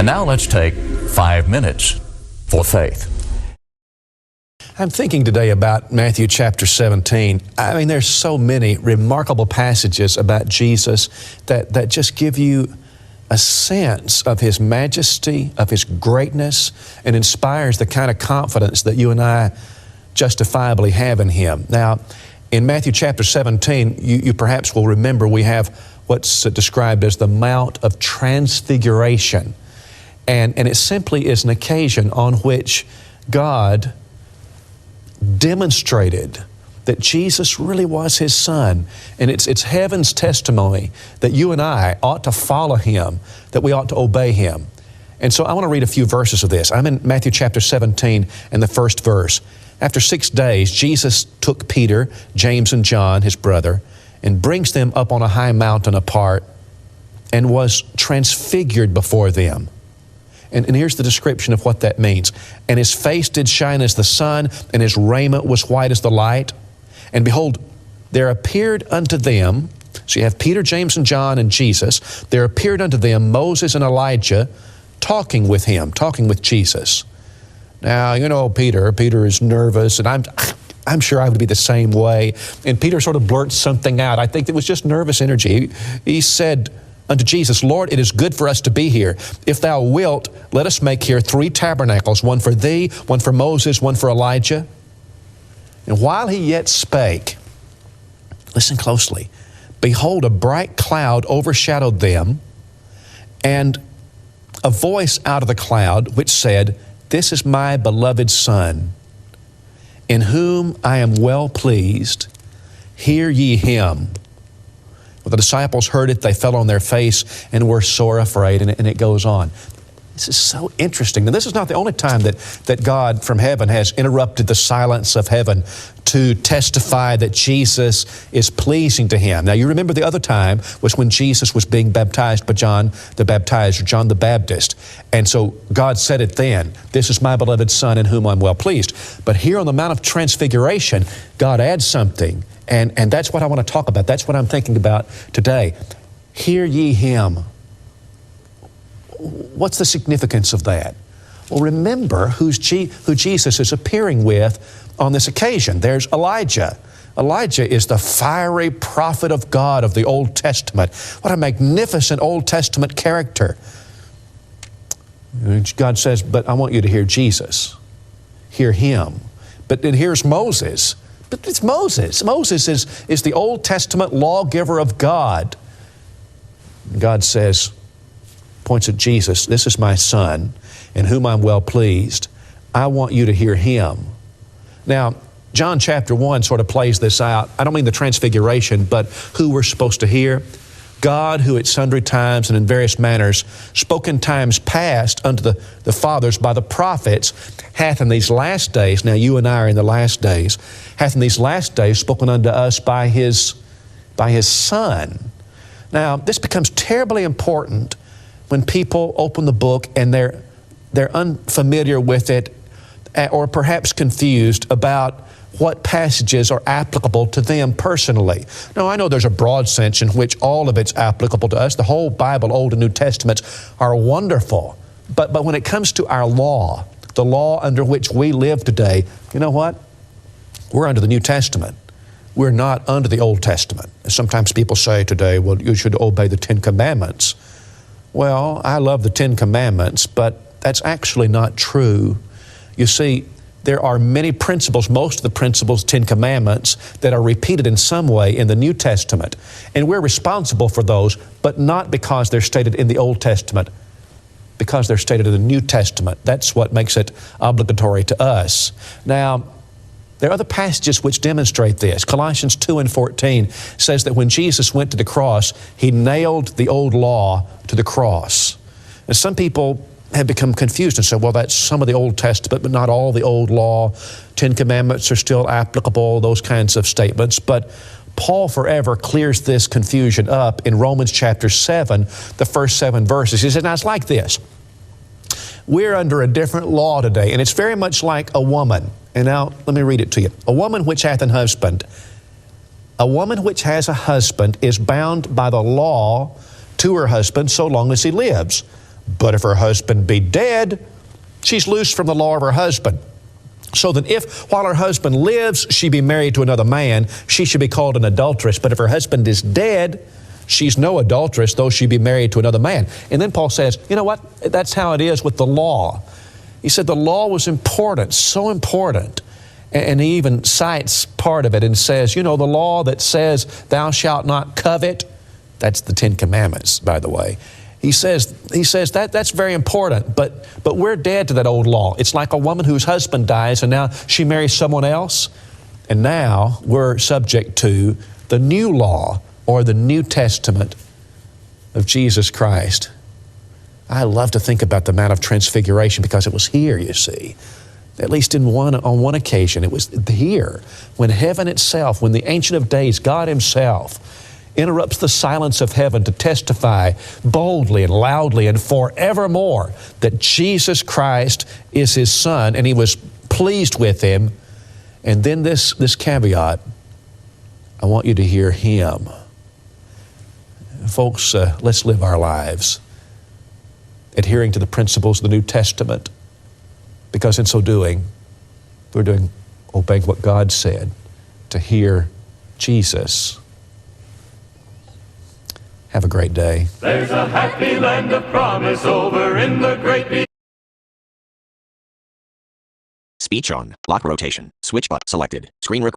And now let's take 5 minutes for faith. I'm thinking today about Matthew chapter 17. I mean, there's so many remarkable passages about Jesus that just give you a sense of His majesty, of His greatness, and inspires the kind of confidence that you and I justifiably have in Him. Now, in Matthew chapter 17, you perhaps will remember we have what's described as the Mount of Transfiguration. And it simply is an occasion on which God demonstrated that Jesus really was His Son. And it's heaven's testimony that you and I ought to follow Him, that we ought to obey Him. And so I want to read a few verses of this. I'm in Matthew chapter 17 and the first verse. After 6 days, Jesus took Peter, James, and John, His brother, and brings them up on a high mountain apart and was transfigured before them. And here's the description of what that means. And His face did shine as the sun, and His raiment was white as the light. And behold, there appeared unto them, so you have Peter, James, and John, and Jesus. There appeared unto them Moses and Elijah talking with Him, talking with Jesus. Now, you know, Peter is nervous, and I'm sure I would be the same way. And Peter sort of blurts something out. I think it was just nervous energy. He said unto Jesus, Lord, it is good for us to be here. If Thou wilt, let us make here 3 tabernacles, one for Thee, one for Moses, one for Elijah. And while He yet spake, listen closely, behold, a bright cloud overshadowed them, and a voice out of the cloud which said, This is my beloved Son, in whom I am well pleased. Hear ye Him. When the disciples heard it, they fell on their face and were sore afraid, and it goes on. This is so interesting. Now, this is not the only time that God from heaven has interrupted the silence of heaven to testify that Jesus is pleasing to Him. Now, you remember the other time was when Jesus was being baptized by John the Baptizer, John the Baptist. And so God said it then, This is my beloved Son in whom I'm well pleased. But here on the Mount of Transfiguration, God adds something. And that's what I want to talk about. That's what I'm thinking about today. Hear ye Him. What's the significance of that? Well, remember who Jesus is appearing with on this occasion. There's Elijah. Elijah is the fiery prophet of God of the Old Testament. What a magnificent Old Testament character. God says, but I want you to hear Jesus. Hear Him. But then here's Moses. But it's Moses. Moses is the Old Testament lawgiver of God. God says, points at Jesus, This is my Son, in whom I'm well pleased. I want you to hear Him. Now, John chapter 1 sort of plays this out. I don't mean the transfiguration, but who we're supposed to hear. God, who at sundry times and in various manners spoke in times past unto the fathers by the prophets, hath in these last days, now you and I are in the last days, hath in these last days spoken unto us by His Son. Now, this becomes terribly important when people open the book and they're unfamiliar with it or perhaps confused about what passages are applicable to them personally. Now, I know there's a broad sense in which all of it's applicable to us. The whole Bible, Old and New Testaments, are wonderful. But when it comes to our law, the law under which we live today, you know what? We're under the New Testament. We're not under the Old Testament. Sometimes people say today, well, you should obey the 10 Commandments. Well, I love the 10 Commandments, but that's actually not true. You see, there are many principles, most of the principles, 10 Commandments, that are repeated in some way in the New Testament. And we're responsible for those, but not because they're stated in the Old Testament, because they're stated in the New Testament. That's what makes it obligatory to us. Now, there are other passages which demonstrate this. Colossians 2 and 14 says that when Jesus went to the cross, He nailed the old law to the cross. And some people have become confused and said, well, that's some of the Old Testament, but not all the old law. 10 Commandments are still applicable, those kinds of statements. But Paul forever clears this confusion up in Romans chapter 7, the first 7 verses. He said, now it's like this. We're under a different law today, and it's very much like a woman. And now, let me read it to you. A woman which hath an husband. A woman which has a husband is bound by the law to her husband so long as he lives. But if her husband be dead, she's loosed from the law of her husband. So that if, while her husband lives, she be married to another man, she should be called an adulteress. But if her husband is dead, she's no adulteress, though she be married to another man. And then Paul says, you know what? That's how it is with the law. He said the law was important, so important. And he even cites part of it and says, you know, the law that says, thou shalt not covet, that's the Ten Commandments, by the way. He says that's very important, but we're dead to that old law. It's like a woman whose husband dies and now she marries someone else, and now we're subject to the new law or the New Testament of Jesus Christ. I love to think about the Mount of Transfiguration because it was here, you see. At least on one occasion, it was here when heaven itself, when the Ancient of Days, God Himself, interrupts the silence of heaven to testify boldly and loudly and forevermore that Jesus Christ is His Son, and He was pleased with Him. And then this caveat, I want you to hear Him. Folks, let's live our lives adhering to the principles of the New Testament, because in so doing, we're obeying what God said, to hear Jesus. Have a great day. There's a happy land of promise over in the great Speech on. Lock rotation. Switch button selected. Screen record.